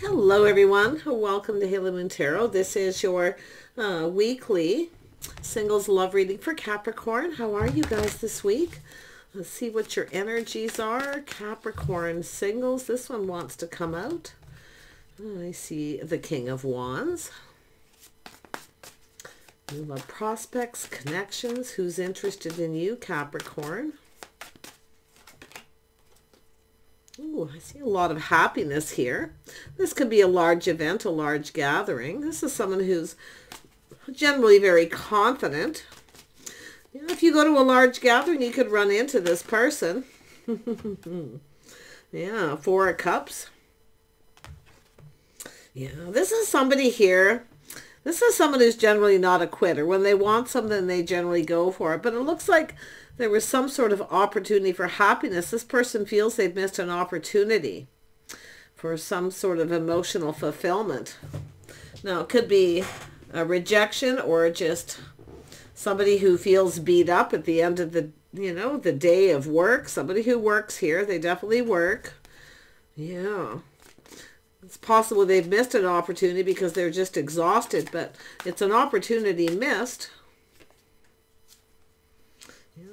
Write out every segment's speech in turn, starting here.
Hello everyone, welcome to Halo Moon Tarot. This is your weekly singles love reading for Capricorn. How are you guys this week? Let's see what your energies are. Capricorn Singles, this one wants to come out. I see the King of Wands. You love prospects, connections, who's interested in you, Capricorn. Ooh, I see a lot of happiness here. This could be a large event, a large gathering. This is someone who's generally very confident. You know, if you go to a large gathering, you could run into this person. Yeah, Four of Cups. Yeah, this is somebody here. This is someone who's generally not a quitter. When they want something, they generally go for it. But it looks like there was some sort of opportunity for happiness. This person feels they've missed an opportunity for some sort of emotional fulfillment. Now, it could be a rejection or just somebody who feels beat up at the end of the, the day of work. Somebody who works here. They definitely work. Yeah. It's possible they've missed an opportunity because they're just exhausted, but it's an opportunity missed.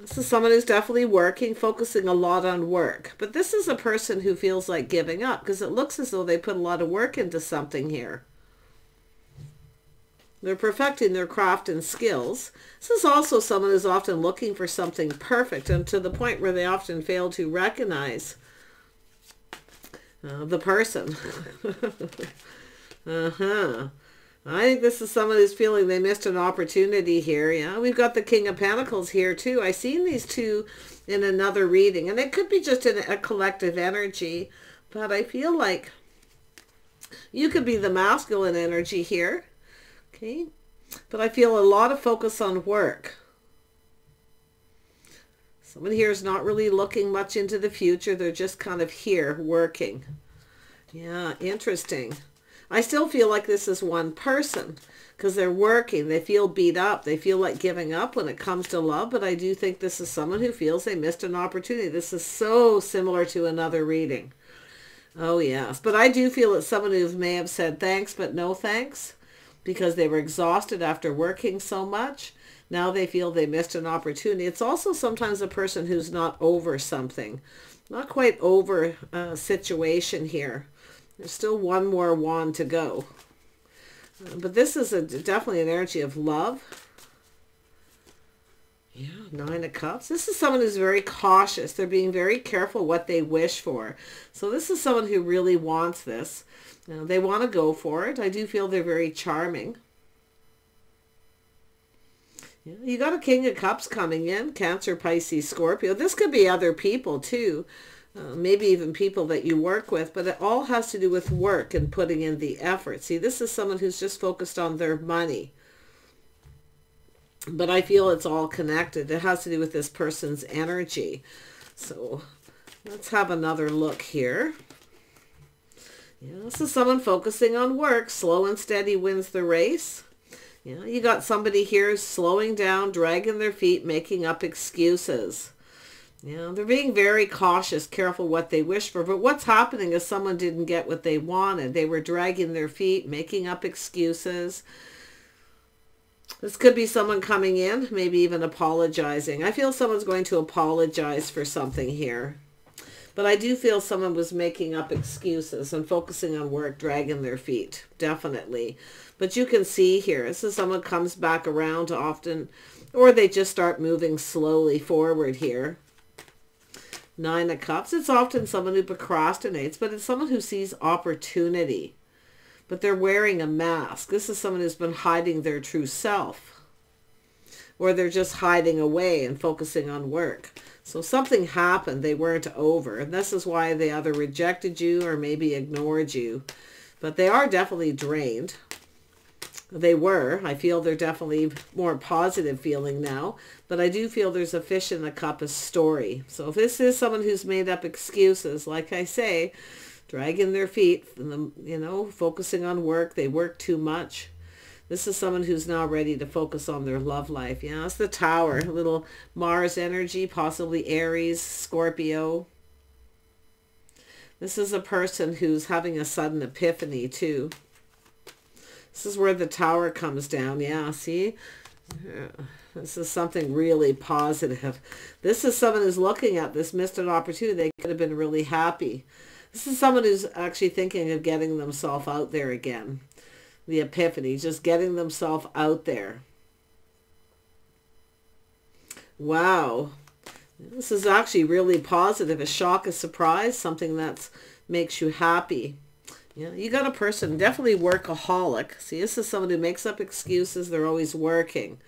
This is someone who's definitely working, focusing a lot on work. But this is a person who feels like giving up because it looks as though they put a lot of work into something here. They're perfecting their craft and skills. This is also someone who's often looking for something perfect, and to the point where they often fail to recognize the person. I think this is someone who's feeling they missed an opportunity here. Yeah, we've got the King of Pentacles here too. I've seen these two in another reading, and it could be just in a collective energy, but I feel like you could be the masculine energy here. Okay, but I feel a lot of focus on work. Someone here is not really looking much into the future. They're just kind of here working. Yeah, interesting. I still feel like this is one person because they're working. They feel beat up. They feel like giving up when it comes to love. But I do think this is someone who feels they missed an opportunity. This is so similar to another reading. Oh, yes. But I do feel it's someone who may have said thanks, but no thanks because they were exhausted after working so much. Now they feel they missed an opportunity. It's also sometimes a person who's not over something, not quite over a situation here. There's still one more wand to go. But this is definitely an energy of love. Yeah, Nine of Cups. This is someone who's very cautious. They're being very careful what they wish for. So this is someone who really wants this. They want to go for it. I do feel they're very charming. You got a King of Cups coming in, Cancer, Pisces, Scorpio. This could be other people too, maybe even people that you work with, but it all has to do with work and putting in the effort. See, this is someone who's just focused on their money. But I feel it's all connected. It has to do with this person's energy. So let's have another look here. Yeah, this is someone focusing on work. Slow and steady wins the race. Yeah, you got somebody here slowing down, dragging their feet, making up excuses. They're being very cautious, careful what they wish for. But what's happening is someone didn't get what they wanted. They were dragging their feet, making up excuses. This could be someone coming in, maybe even apologizing. I feel someone's going to apologize for something here. But I do feel someone was making up excuses and focusing on work, dragging their feet. Definitely. But you can see here, this is someone comes back around often, or they just start moving slowly forward here. Nine of Cups. It's often someone who procrastinates, but it's someone who sees opportunity. But they're wearing a mask. This is someone who's been hiding their true self. Or they're just hiding away and focusing on work. So something happened they weren't over. And this is why they either rejected you or maybe ignored you. But they are definitely drained. They were. I feel they're definitely more positive feeling now. But I do feel there's a fish in the cup of story. So if this is someone who's made up excuses, like I say, dragging their feet, focusing on work, they work too much. This is someone who's now ready to focus on their love life. Yeah, it's the Tower, a little Mars energy, possibly Aries, Scorpio. This is a person who's having a sudden epiphany too. This is where the Tower comes down. Yeah, see? Yeah. This is something really positive. This is someone who's looking at this, missed an opportunity. They could have been really happy. This is someone who's actually thinking of getting themselves out there again. The epiphany, just getting themselves out there. Wow. This is actually really positive. A shock, a surprise, something that makes you happy. Yeah, you got a person, definitely workaholic. See, this is someone who makes up excuses. They're always working.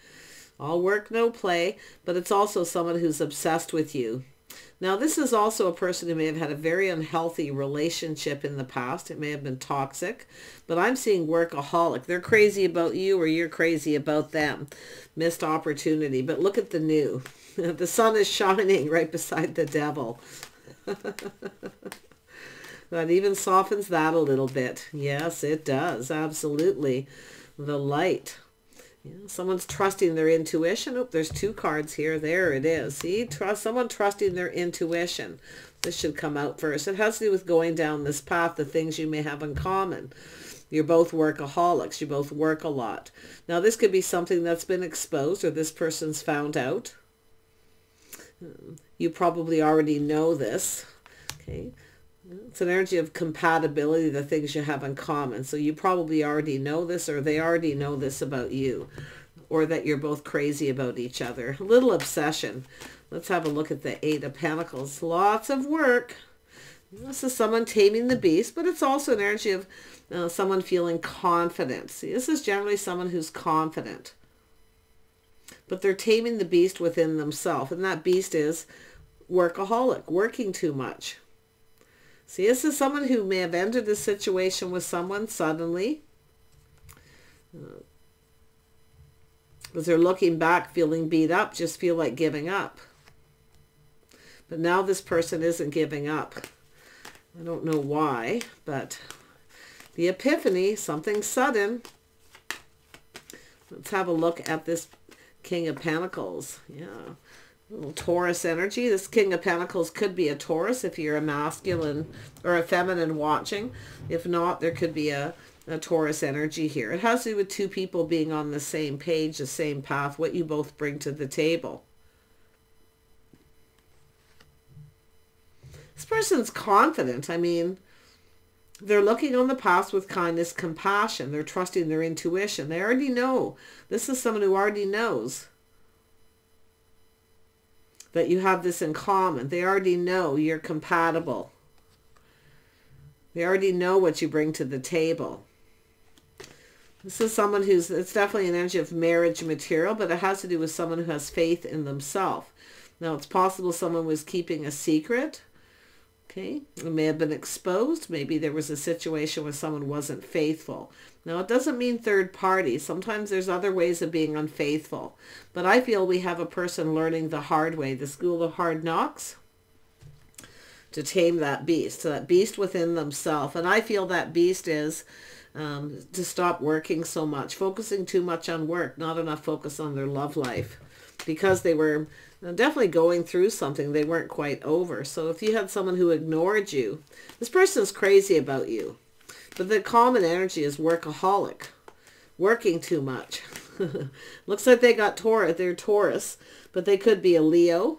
All work, no play. But it's also someone who's obsessed with you. Now, this is also a person who may have had a very unhealthy relationship in the past. It may have been toxic. But I'm seeing workaholic. They're crazy about you or you're crazy about them. Missed opportunity. But look at the new. The sun is shining right beside the devil. That even softens that a little bit. Yes, it does. Absolutely. The light. Yeah, someone's trusting their intuition. Oh, there's two cards here. There it is. See, someone trusting their intuition. This should come out first. It has to do with going down this path, the things you may have in common. You're both workaholics. You both work a lot. Now, this could be something that's been exposed or this person's found out. You probably already know this. Okay. It's an energy of compatibility, the things you have in common. So you probably already know this, or they already know this about you, or that you're both crazy about each other. A little obsession. Let's have a look at the Eight of Pentacles. Lots of work. This is someone taming the beast, but it's also an energy of someone feeling confident. See, this is generally someone who's confident. But they're taming the beast within themselves, and that beast is workaholic, working too much. See, this is someone who may have entered a situation with someone suddenly. Because they're looking back, feeling beat up, just feel like giving up. But now this person isn't giving up. I don't know why, but the epiphany, something sudden. Let's have a look at this King of Pentacles. Yeah. Little Taurus energy. This King of Pentacles could be a Taurus if you're a masculine or a feminine watching. If not, there could be a Taurus energy here. It has to do with two people being on the same page, the same path, what you both bring to the table. This person's confident. I mean, they're looking on the past with kindness, compassion. They're trusting their intuition. They already know. This is someone who already knows that you have this in common. They already know you're compatible. They already know what you bring to the table. This is someone who's, it's definitely an energy of marriage material, but it has to do with someone who has faith in themselves. Now, it's possible someone was keeping a secret. Okay, it may have been exposed. Maybe there was a situation where someone wasn't faithful. Now, it doesn't mean third party. Sometimes there's other ways of being unfaithful. But I feel we have a person learning the hard way, the school of hard knocks, to tame that beast, that beast within themselves. And I feel that beast is to stop working so much, focusing too much on work, not enough focus on their love life. Because they were definitely going through something they weren't quite over. So if you had someone who ignored you, this person's crazy about you. But the common energy is workaholic, working too much. Looks like they got Taurus. They're Taurus, but they could be a Leo.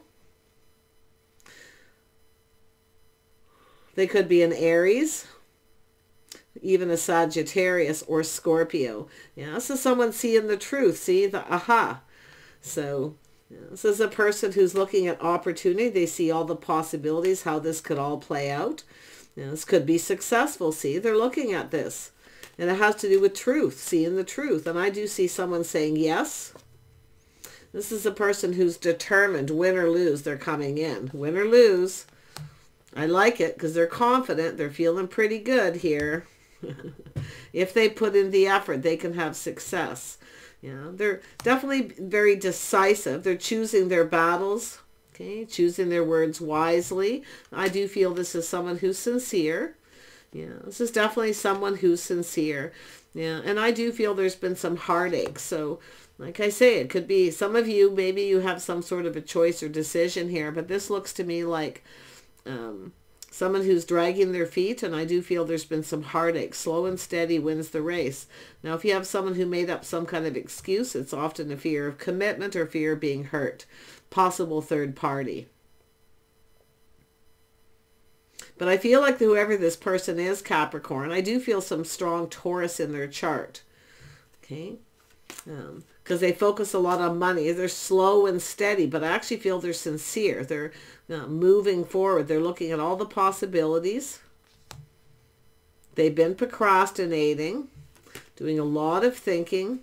They could be an Aries, even a Sagittarius or Scorpio. Yeah, this is someone seeing the truth. See, the aha. So this is a person who's looking at opportunity. They see all the possibilities, how this could all play out. This could be successful. See, they're looking at this. And it has to do with truth, seeing the truth. And I do see someone saying yes. This is a person who's determined, win or lose, they're coming in. Win or lose. I like it because they're confident. They're feeling pretty good here. If they put in the effort, they can have success. Yeah, they're definitely very decisive. They're choosing their battles, okay, choosing their words wisely. I do feel this is someone who's sincere. Yeah, this is definitely someone who's sincere. Yeah, and I do feel there's been some heartache. So, like I say, it could be some of you, maybe you have some sort of a choice or decision here, but this looks to me like Someone who's dragging their feet, and I do feel there's been some heartache. Slow and steady wins the race. Now, if you have someone who made up some kind of excuse, it's often a fear of commitment or fear of being hurt. Possible third party. But I feel like whoever this person is, Capricorn, I do feel some strong Taurus in their chart. Okay? Because they focus a lot on money. They're slow and steady, but I actually feel they're sincere. They're moving forward. They're looking at all the possibilities. They've been procrastinating, doing a lot of thinking.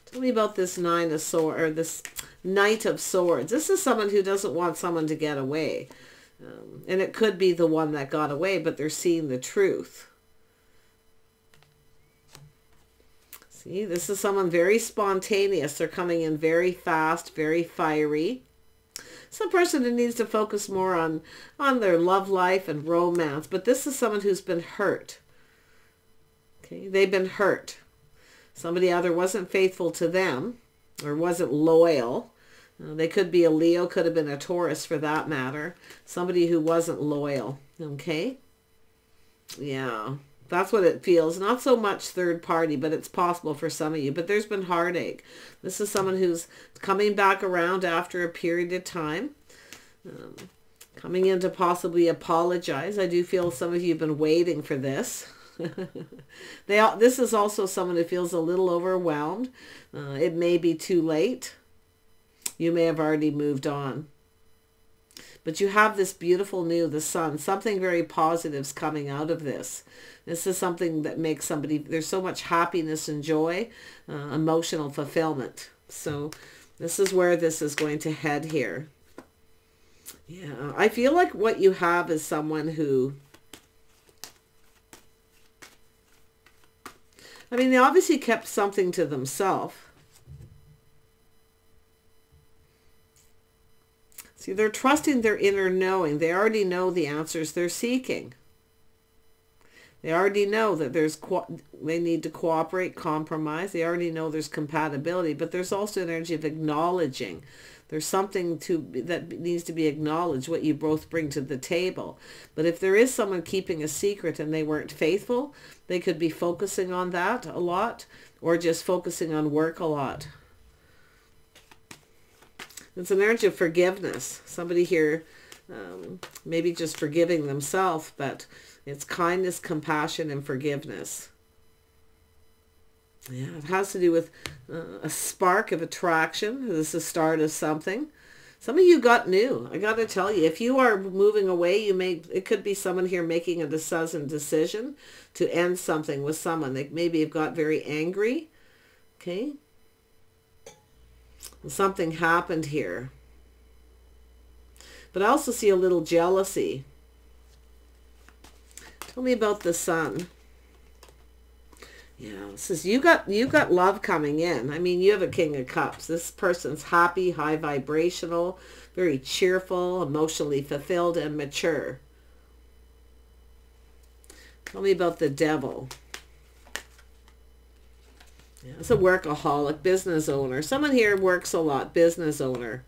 Tell me about this Nine of Swords, or this Knight of Swords. This is someone who doesn't want someone to get away. And it could be the one that got away, but they're seeing the truth. See, this is someone very spontaneous. They're coming in very fast, very fiery. Some person who needs to focus more on their love life and romance. But this is someone who's been hurt. Okay, they've been hurt. Somebody either wasn't faithful to them or wasn't loyal. They could be a Leo, could have been a Taurus for that matter. Somebody who wasn't loyal. Okay? Yeah. That's what it feels. Not so much third party, but it's possible for some of you. But there's been heartache. This is someone who's coming back around after a period of time. Coming in to possibly apologize. I do feel some of you have been waiting for this. This is also someone who feels a little overwhelmed. It may be too late. You may have already moved on. But you have this beautiful the sun. Something very positive is coming out of this. This is something that makes somebody, there's so much happiness and joy, emotional fulfillment. So this is where this is going to head here. Yeah, I feel like what you have is someone who, I mean, they obviously kept something to themselves. See, they're trusting their inner knowing. They already know the answers they're seeking. They already know that they need to cooperate, compromise. They already know there's compatibility, but there's also an energy of acknowledging. There's something that needs to be acknowledged, what you both bring to the table. But if there is someone keeping a secret and they weren't faithful, they could be focusing on that a lot, or just focusing on work a lot. It's an energy of forgiveness. Somebody here maybe just forgiving themselves, but it's kindness, compassion, and forgiveness. Yeah, it has to do with a spark of attraction. This is the start of something. Some of you got new. I got to tell you, if you are moving away, it could be someone here making a sudden decision to end something with someone. They maybe have got very angry. Okay. Something happened here. But I also see a little jealousy. Tell me about the sun. Yeah, it says you got love coming in. I mean, you have a King of Cups. This person's happy, high vibrational, very cheerful, emotionally fulfilled, and mature. Tell me about the Devil. Yeah, it's a workaholic, business owner. Someone here works a lot, business owner.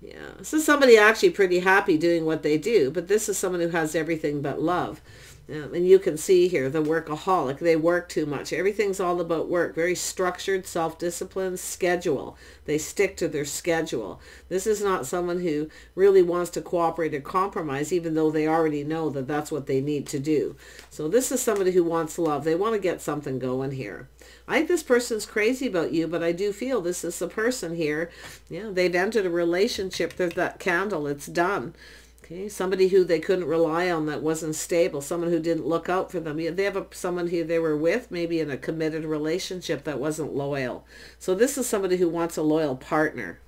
Yeah, this is somebody actually pretty happy doing what they do, but this is someone who has everything but love. And you can see here, the workaholic, they work too much. Everything's all about work. Very structured, self-discipline, schedule. They stick to their schedule. This is not someone who really wants to cooperate or compromise, even though they already know that that's what they need to do. So this is somebody who wants love. They want to get something going here. I think this person's crazy about you, but I do feel this is a person here. Yeah, they've entered a relationship. There's that candle. It's done. Okay, somebody who they couldn't rely on, that wasn't stable, someone who didn't look out for them. They have someone who they were with, maybe in a committed relationship, that wasn't loyal. So this is somebody who wants a loyal partner.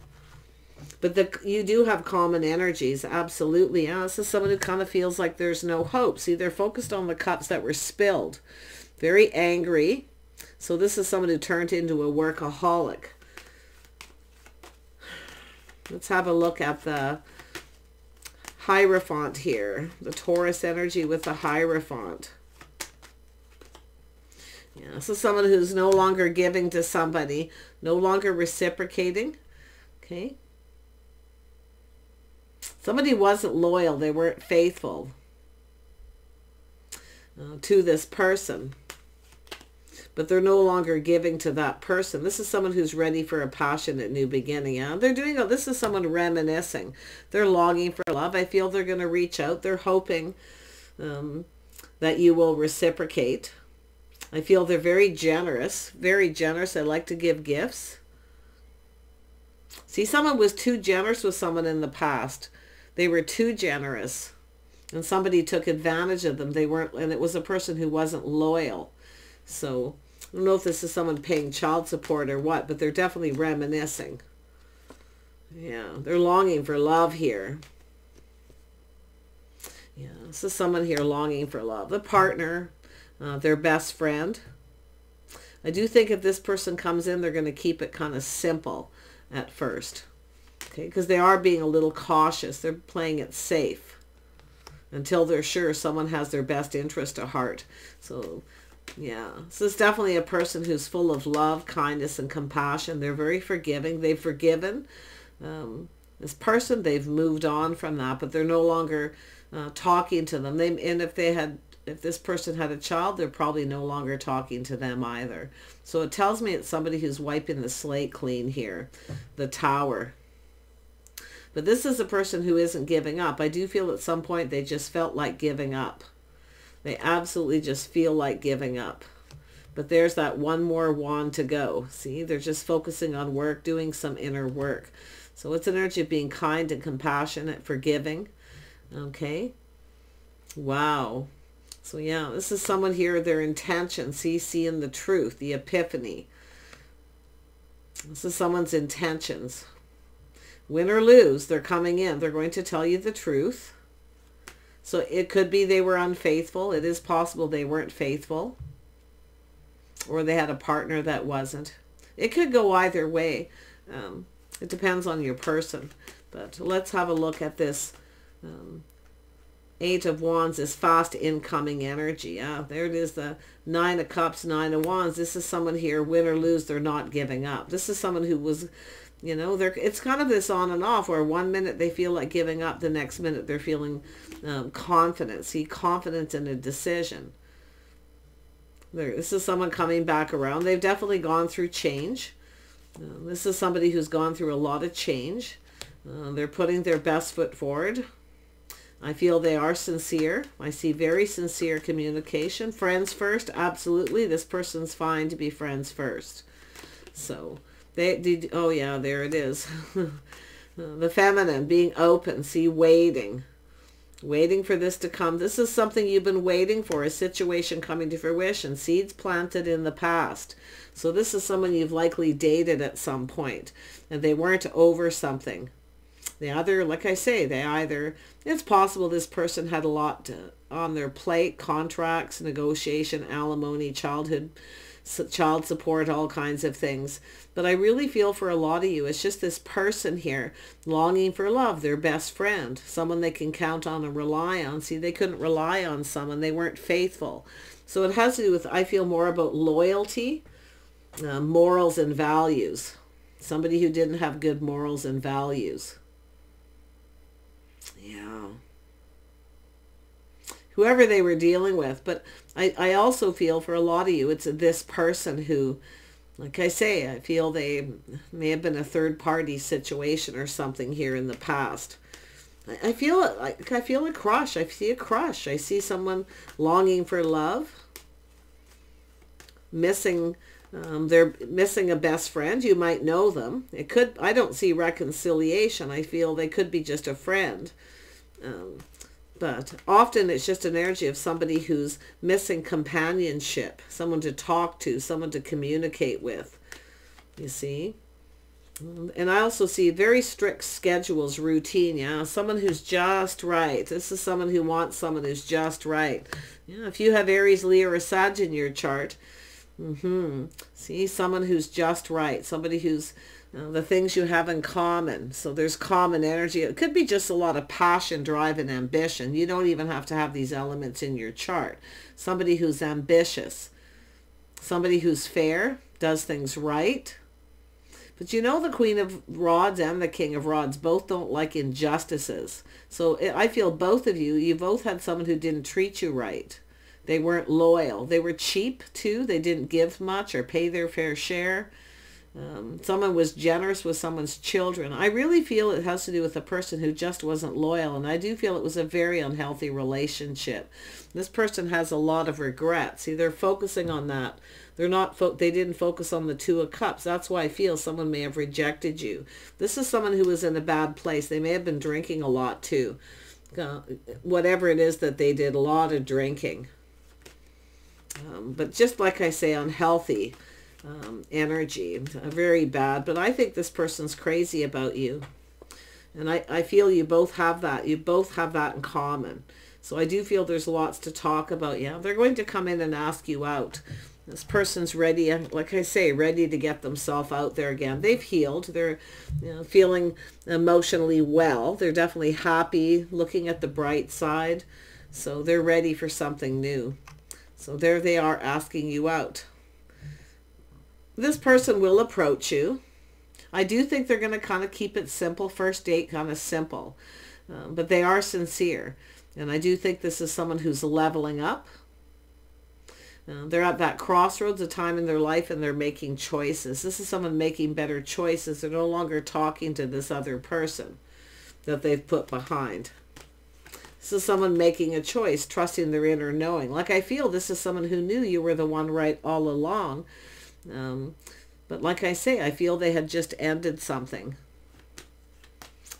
But you do have common energies, absolutely. Yeah, this is someone who kind of feels like there's no hope. See, they're focused on the cups that were spilled. Very angry. So this is someone who turned into a workaholic. Let's have a look at the Hierophant here, the Taurus energy with the Hierophant. Yeah, so someone who's no longer giving to somebody, no longer reciprocating. Okay. Somebody wasn't loyal. They weren't faithful to this person. But they're no longer giving to that person. This is someone who's ready for a passionate new beginning. Yeah? They're doing, this is someone reminiscing. They're longing for love. I feel they're going to reach out. They're hoping that you will reciprocate. I feel they're very generous. Very generous. They like to give gifts. See, someone was too generous with someone in the past. They were too generous. And somebody took advantage of them. They weren't, and it was a person who wasn't loyal. So I don't know if this is someone paying child support or what, but they're definitely reminiscing. Yeah, they're longing for love here. Yeah, this is someone here longing for love. The partner, their best friend. I do think if this person comes in, they're going to keep it kind of simple at first. Okay, because they are being a little cautious. They're playing it safe until they're sure someone has their best interest at heart. So yeah, so it's definitely a person who's full of love, kindness, and compassion. They're very forgiving. They've forgiven this person. They've moved on from that, but they're no longer talking to them. And if this person had a child, they're probably no longer talking to them either. So it tells me it's somebody who's wiping the slate clean here. The Tower. But this is a person who isn't giving up. I do feel at some point they just felt like giving up. They absolutely just feel like giving up. But there's that one more wand to go. See, they're just focusing on work, doing some inner work. So it's an energy of being kind and compassionate, forgiving. Okay. Wow. So yeah, this is someone here, their intention. See, seeing the truth, the epiphany. This is someone's intentions. Win or lose, they're coming in. They're going to tell you the truth. So it could be they were unfaithful. It is possible they weren't faithful. Or they had a partner that wasn't. It could go either way. It depends on your person. But let's have a look at this. Eight of Wands is fast incoming energy. Yeah, there it is, the Nine of Cups, Nine of Wands. This is someone here, win or lose, they're not giving up. This is someone who was, you know, it's kind of this on and off where one minute they feel like giving up, the next minute they're feeling confident. See, confidence in a decision. This is someone coming back around. They've definitely gone through change. This is somebody who's gone through a lot of change. They're putting their best foot forward. I feel they are sincere. I see very sincere communication. Friends first, absolutely. This person's fine to be friends first. So, oh yeah, there it is. The feminine, being open, see, waiting. Waiting for this to come. This is something you've been waiting for, a situation coming to fruition. Seeds planted in the past. So this is someone you've likely dated at some point, and they weren't over something. They either, like I say, it's possible this person had a lot on their plate, contracts, negotiation, alimony, child support, all kinds of things. But I really feel for a lot of you, it's just this person here longing for love, their best friend, someone they can count on and rely on. See, they couldn't rely on someone. They weren't faithful. So it has to do with, I feel more about loyalty, morals and values. Somebody who didn't have good morals and values. Yeah. Whoever they were dealing with. But I also feel for a lot of you, it's this person who, like I say, I feel they may have been a third party situation or something here in the past. I feel it. I feel a crush. I see a crush. I see someone longing for love. They're missing a best friend. You might know them. I don't see reconciliation. I feel they could be just a friend. But often it's just an energy of somebody who's missing companionship, someone to talk to, someone to communicate with, you see. And I also see very strict schedules, routine, yeah. Someone who's just right. This is someone who wants someone who's just right. Yeah, if you have Aries, Leo, or Sag in your chart, see, someone who's just right, somebody who's the things you have in common. So there's common energy. It could be just a lot of passion, drive, and ambition. You don't even have to have these elements in your chart. Somebody who's ambitious, somebody who's fair, does things right, But you know, the Queen of Rods and the King of Rods both don't like injustices. So I feel both of you both had someone who didn't treat you right. They weren't loyal. They were cheap too. They didn't give much or pay their fair share. Someone was generous with someone's children. I really feel it has to do with a person who just wasn't loyal. And I do feel it was a very unhealthy relationship. This person has a lot of regrets. See, they're focusing on that. They didn't focus on the Two of Cups. That's why I feel someone may have rejected you. This is someone who was in a bad place. They may have been drinking a lot too. Whatever it is that they did, a lot of drinking. But just like I say, unhealthy energy, very bad. But I think this person's crazy about you. And I feel you both have that. You both have that in common. So I do feel there's lots to talk about. Yeah, they're going to come in and ask you out. This person's ready, like I say, ready to get themselves out there again. They've healed. They're feeling emotionally well. They're definitely happy, looking at the bright side. So they're ready for something new. So there they are asking you out. This person will approach you. I do think they're going to kind of keep it simple. First date, kind of simple. But they are sincere. And I do think this is someone who's leveling up. They're at that crossroads, a time in their life, and they're making choices. This is someone making better choices. They're no longer talking to this other person that they've put behind. This is someone making a choice, trusting their inner knowing. Like I feel this is someone who knew you were the one right all along. But like I say, I feel they had just ended something.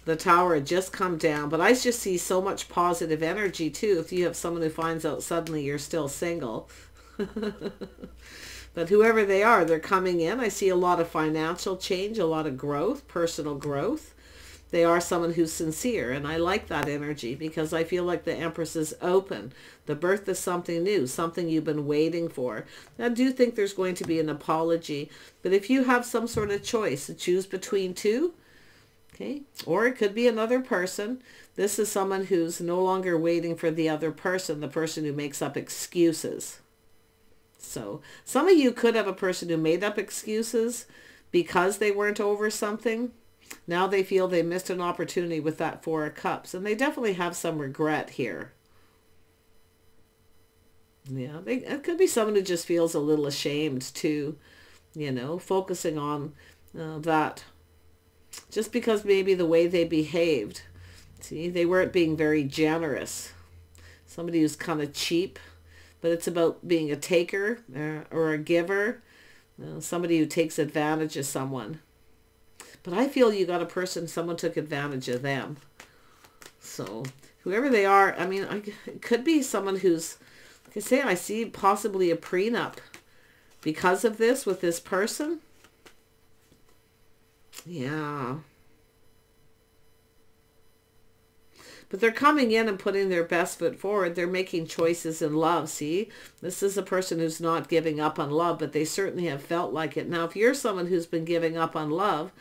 The Tower had just come down. But I just see so much positive energy too. If you have someone who finds out suddenly you're still single. But whoever they are, they're coming in. I see a lot of financial change, a lot of growth, personal growth. They are someone who's sincere, and I like that energy because I feel like the Empress is open. The birth is something new, something you've been waiting for. I do think there's going to be an apology, but if you have some sort of choice to choose between two, okay, or it could be another person. This is someone who's no longer waiting for the other person, the person who makes up excuses. So some of you could have a person who made up excuses because they weren't over something. Now they feel they missed an opportunity with that Four of Cups. And they definitely have some regret here. Yeah, it could be someone who just feels a little ashamed too. You know, focusing on that. Just because maybe the way they behaved. See, they weren't being very generous. Somebody who's kind of cheap. But it's about being a taker or a giver. Somebody who takes advantage of someone. But I feel you got a person, someone took advantage of them. So whoever they are, I mean, it could be someone who's, like I say, I see possibly a prenup because of this with this person. Yeah. But they're coming in and putting their best foot forward. They're making choices in love. See, this is a person who's not giving up on love, but they certainly have felt like it. Now, if you're someone who's been giving up on love,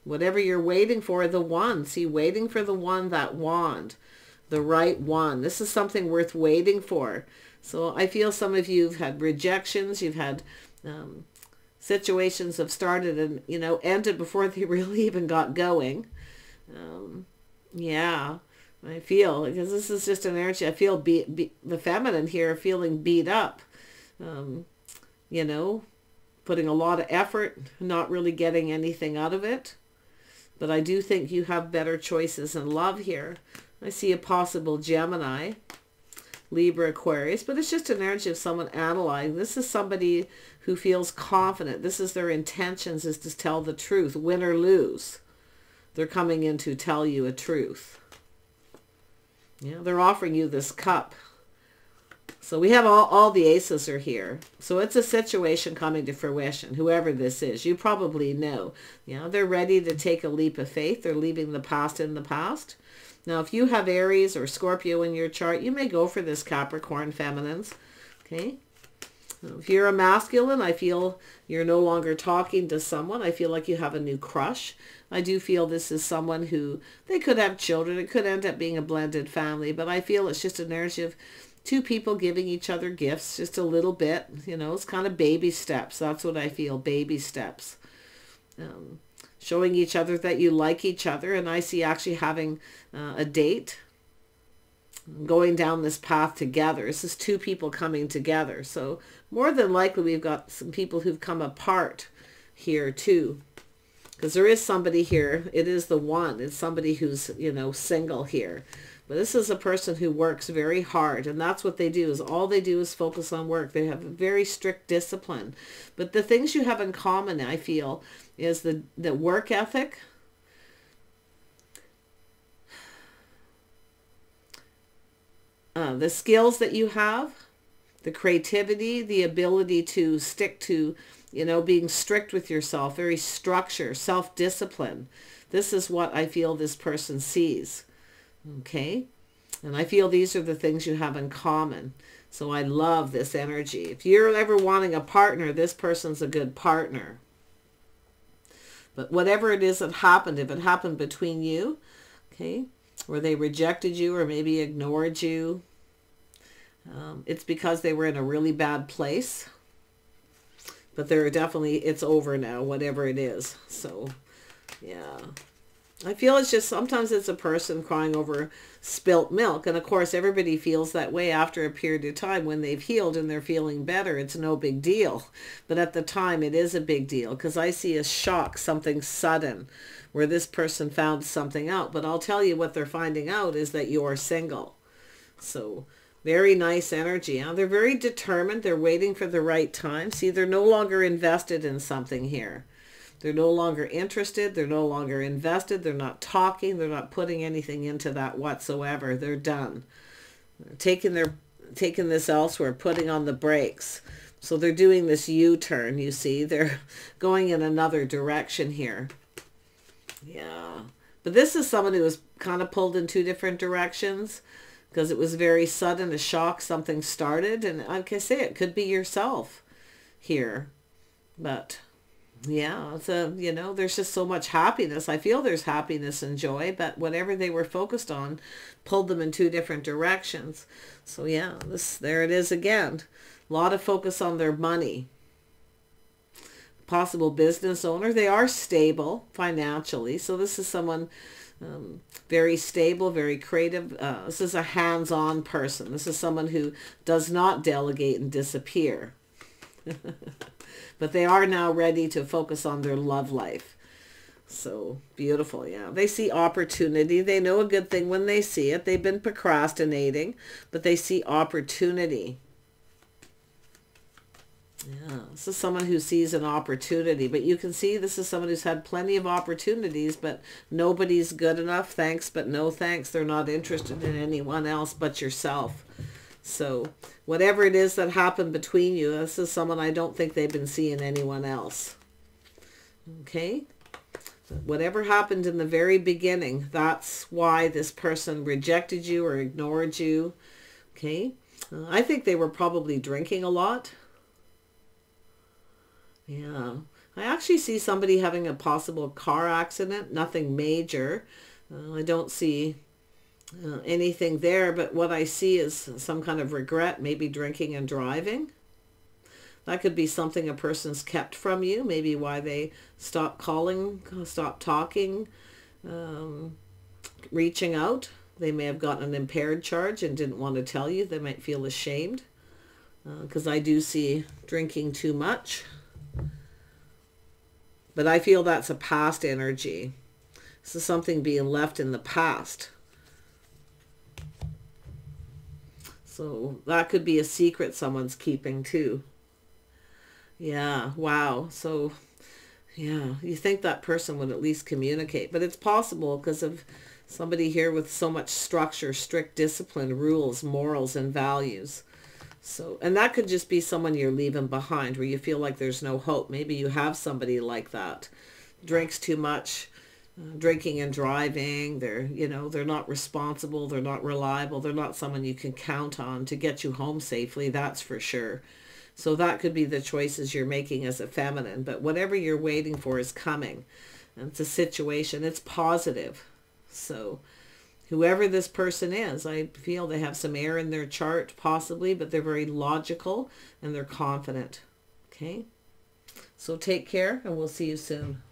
whatever you're waiting for, the one. See, waiting for the one, that wand, the right one. This is something worth waiting for. So I feel some of you have had rejections. You've had situations have started and, you know, ended before they really even got going. Yeah. I feel, because this is just an energy, I feel the feminine here feeling beat up, you know, putting a lot of effort, not really getting anything out of it. But I do think you have better choices in love here. I see a possible Gemini, Libra, Aquarius, but it's just an energy of someone analyzing. This is somebody who feels confident. This is their intentions, is to tell the truth, win or lose. They're coming in to tell you a truth. Yeah, they're offering you this cup. So we have all the aces are here. So it's a situation coming to fruition, whoever this is. You probably know. Yeah, they're ready to take a leap of faith. They're leaving the past in the past. Now, if you have Aries or Scorpio in your chart, you may go for this Capricorn feminines. Okay. If you're a masculine, I feel you're no longer talking to someone. I feel like you have a new crush. I do feel this is someone who, they could have children. It could end up being a blended family, but I feel it's just an energy of two people giving each other gifts, just a little bit. You know, it's kind of baby steps. That's what I feel, baby steps. showing each other that you like each other. And I see actually having a date, going down this path together. This is two people coming together. So more than likely we've got some people who've come apart here too. Because there is somebody here. It is the one. It's somebody who's, you know, single here. But this is a person who works very hard. And that's what they do, is all they do is focus on work. They have a very strict discipline. But the things you have in common, I feel, is the work ethic. The skills that you have. The creativity. The ability to stick to, you know, being strict with yourself, very structure, self-discipline. This is what I feel this person sees. Okay? And I feel these are the things you have in common. So I love this energy. If you're ever wanting a partner, this person's a good partner. But whatever it is that happened, if it happened between you, okay, or they rejected you or maybe ignored you, it's because they were in a really bad place. But they're definitely, it's over now, whatever it is. So, yeah. I feel it's just, sometimes it's a person crying over spilt milk. And of course, everybody feels that way after a period of time when they've healed and they're feeling better. It's no big deal. But at the time, it is a big deal. Because I see a shock, something sudden, where this person found something out. But I'll tell you what they're finding out is that you're single. So very nice energy. They're very determined. They're waiting for the right time. See, they're no longer invested in something here. They're no longer interested. They're no longer invested. They're not talking. They're not putting anything into that whatsoever. They're done. They're taking this elsewhere, putting on the brakes. So they're doing this U-turn, you see. They're going in another direction here. Yeah. But this is someone who was kind of pulled in two different directions. Because it was very sudden, a shock, something started. And like I say, it could be yourself here. But, yeah, it's a, you know, there's just so much happiness. I feel there's happiness and joy. But whatever they were focused on pulled them in two different directions. So, yeah, there it is again. A lot of focus on their money. Possible business owner. They are stable financially. So this is someone... very stable, very creative. This is a hands-on person. This is someone who does not delegate and disappear. But they are now ready to focus on their love life. So beautiful, yeah. They see opportunity. They know a good thing when they see it. They've been procrastinating, but they see opportunity. Yeah, this is someone who sees an opportunity, but you can see this is someone who's had plenty of opportunities, but nobody's good enough. Thanks, but no thanks. They're not interested in anyone else but yourself. So whatever it is that happened between you, this is someone I don't think they've been seeing anyone else. Okay? Whatever happened in the very beginning, that's why this person rejected you or ignored you. Okay? I think they were probably drinking a lot. Yeah, I actually see somebody having a possible car accident, nothing major. I don't see anything there, but what I see is some kind of regret, maybe drinking and driving. That could be something a person's kept from you, maybe why they stopped calling, stopped talking, reaching out. They may have gotten an impaired charge and didn't want to tell you. They might feel ashamed because I do see drinking too much. But I feel that's a past energy. This is something being left in the past. So that could be a secret someone's keeping too. Yeah, wow. So, yeah, you think that person would at least communicate. But it's possible because of somebody here with so much structure, strict discipline, rules, morals, and values. So, and that could just be someone you're leaving behind where you feel like there's no hope. Maybe you have somebody like that. Drinks too much, drinking and driving. They're, you know, they're not responsible. They're not reliable. They're not someone you can count on to get you home safely. That's for sure. So that could be the choices you're making as a feminine. But whatever you're waiting for is coming. And it's a situation. It's positive. So whoever this person is, I feel they have some air in their chart, possibly, but they're very logical and they're confident. Okay? So take care, and we'll see you soon.